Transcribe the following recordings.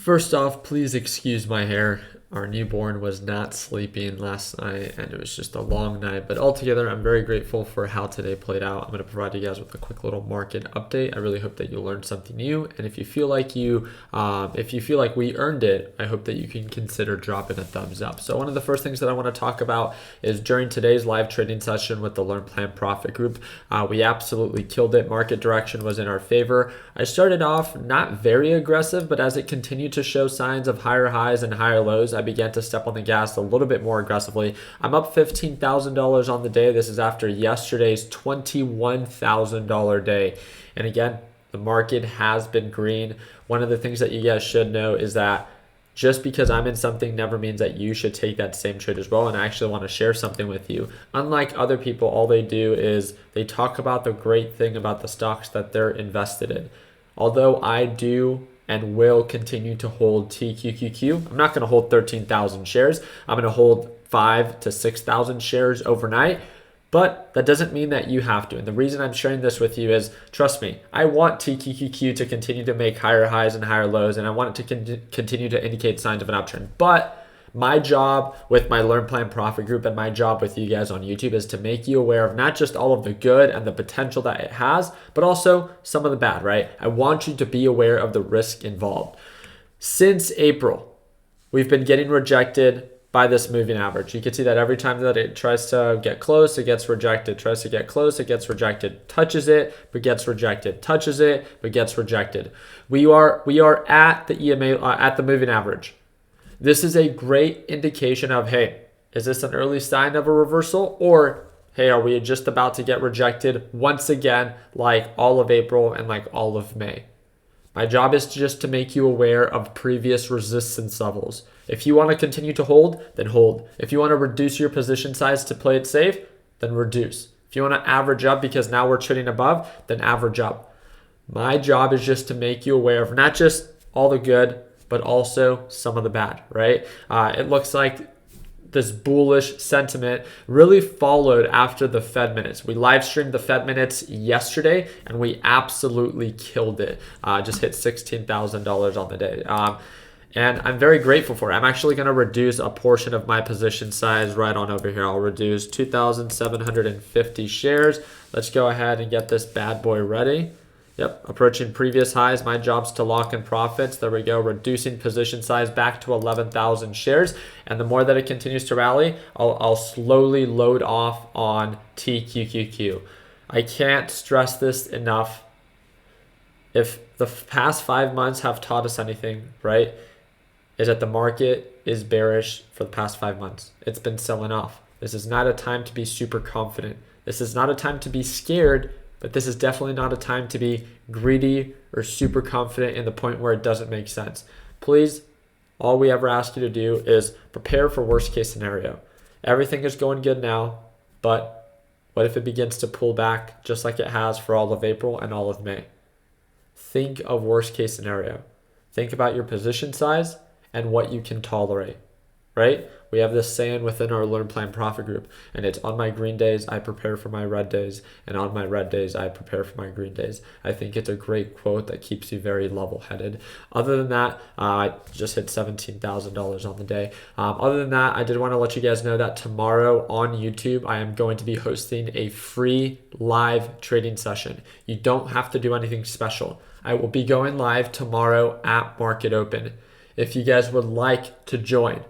First off, please excuse my hair. Our newborn was not sleeping last night and it was just a long night. But altogether, I'm very grateful for how today played out. I'm going to provide you guys with a quick little market update. I really hope that you learned something new. And if you feel like we earned it, I hope that you can consider dropping a thumbs up. So one of the first things that I want to talk about is during today's live trading session with the Learn Plan Profit group, we absolutely killed it. Market direction was in our favor. I started off not very aggressive, but as it continued to show signs of higher highs and higher lows, I began to step on the gas a little bit more aggressively. I'm up $15,000 on the day. This is after yesterday's $21,000 day. And again, the market has been green. One of the things that you guys should know is that just because I'm in something never means that you should take that same trade as well. And I actually want to share something with you. Unlike other people, all they do is they talk about the great thing about the stocks that they're invested in. Although I do and will continue to hold TQQQ. I'm not going to hold 13,000 shares. I'm going to hold 5,000 to 6,000 shares overnight, but that doesn't mean that you have to. And the reason I'm sharing this with you is, trust me, I want TQQQ to continue to make higher highs and higher lows, and I want it to continue to indicate signs of an uptrend. But my job with my Learn Plan Profit group and my job with you guys on YouTube is to make you aware of not just all of the good and the potential that it has, but also some of the bad, right? I want you to be aware of the risk involved. Since April, we've been getting rejected by this moving average. You can see that every time that it tries to get close, it gets rejected. Tries to get close, it gets rejected. Touches it, but gets rejected. Touches it, but gets rejected. We are at the EMA, at the moving average. This is a great indication of, hey, is this an early sign of a reversal? Or, hey, are we just about to get rejected once again, like all of April and like all of May? My job is just to make you aware of previous resistance levels. If you want to continue to hold, then hold. If you want to reduce your position size to play it safe, then reduce. If you want to average up because now we're trading above, then average up. My job is just to make you aware of not just all the good, but also some of the bad, right? It looks like this bullish sentiment really followed after the Fed minutes. We live streamed the Fed minutes yesterday and we absolutely killed it. Just hit $16,000 on the day. And I'm very grateful for it. I'm actually going to reduce a portion of my position size right on over here. I'll reduce 2,750 shares. Let's go ahead and get this bad boy ready. Yep, approaching previous highs. My job's to lock in profits. There we go, reducing position size back to 11,000 shares. And the more that it continues to rally, I'll slowly load off on TQQQ. I can't stress this enough. If the past 5 months have taught us anything, right, is that the market is bearish for the past 5 months. It's been selling off. This is not a time to be super confident. This is not a time to be scared. But this is definitely not a time to be greedy or super confident in the point where it doesn't make sense. Please, all we ever ask you to do is prepare for worst case scenario. Everything is going good now, but what if it begins to pull back just like it has for all of April and all of May? Think of worst case scenario. Think about your position size and what you can tolerate, right? We have this saying within our Learn Plan Profit group, and it's on my green days, I prepare for my red days, and on my red days, I prepare for my green days. I think it's a great quote that keeps you very level-headed. Other than that, I just hit $17,000 on the day. Other than that, I did want to let you guys know that tomorrow on YouTube, I am going to be hosting a free live trading session. You don't have to do anything special. I will be going live tomorrow at Market Open. If you guys would like to join,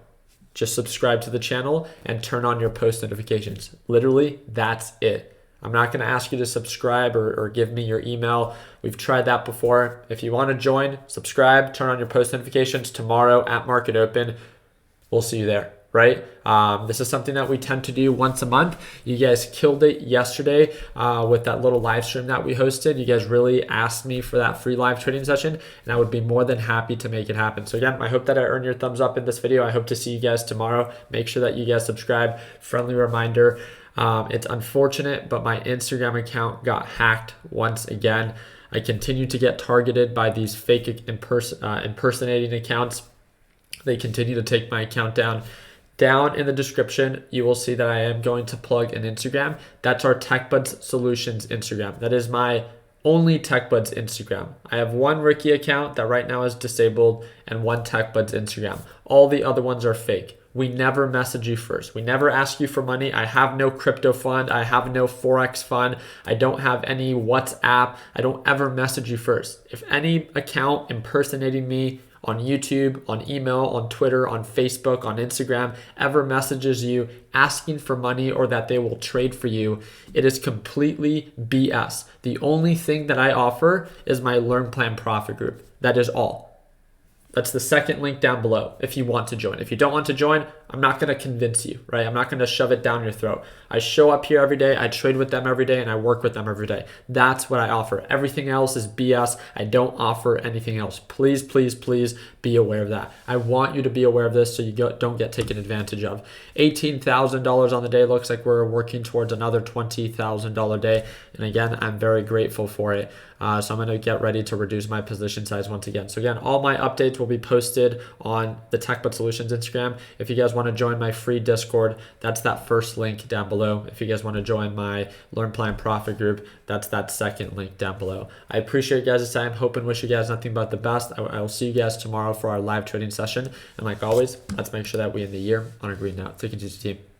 just subscribe to the channel and turn on your post notifications. Literally, that's it. I'm not going to ask you to subscribe or give me your email. We've tried that before. If you want to join, subscribe, turn on your post notifications tomorrow at Market Open. We'll see you there, right? This is something that we tend to do once a month. You guys killed it yesterday with that little live stream that we hosted. You guys really asked me for that free live trading session, and I would be more than happy to make it happen. So again, I hope that I earned your thumbs up in this video. I hope to see you guys tomorrow. Make sure that you guys subscribe. Friendly reminder, it's unfortunate, but my Instagram account got hacked once again. I continue to get targeted by these fake impersonating accounts. They continue to take my account down. Down in the description, you will see that I am going to plug an Instagram. That's our TechBuds Solutions Instagram. That is my only TechBuds Instagram. I have one Ricky account that right now is disabled and one TechBuds Instagram. All the other ones are fake. We never message you first. We never ask you for money. I have no crypto fund. I have no Forex fund. I don't have any WhatsApp. I don't ever message you first. If any account impersonating me on YouTube, on email, on Twitter, on Facebook, on Instagram, ever messages you asking for money or that they will trade for you, it is completely BS. The only thing that I offer is my Learn Plan Profit group. That is all. That's the second link down below if you want to join. If you don't want to join, I'm not going to convince you, right? I'm not going to shove it down your throat. I show up here every day, I trade with them every day, and I work with them every day. That's what I offer. Everything else is BS. I don't offer anything else. Please, please, please be aware of that. I want you to be aware of this so you don't get taken advantage of. $18,000 on the day. Looks like we're working towards another $20,000 day. And again, I'm very grateful for it. So I'm going to get ready to reduce my position size once again. So again, all my updates will be posted on the TechBud Solutions Instagram. If you guys want to join my free Discord, that's that first link down below. If you guys want to join my Learn Plan Profit group, that's that second link down below. I appreciate you guys' time. Hope and wish you guys nothing but the best. I will see you guys tomorrow for our live trading session. And like always, let's make sure that we end the year on a green note. Take it easy, team.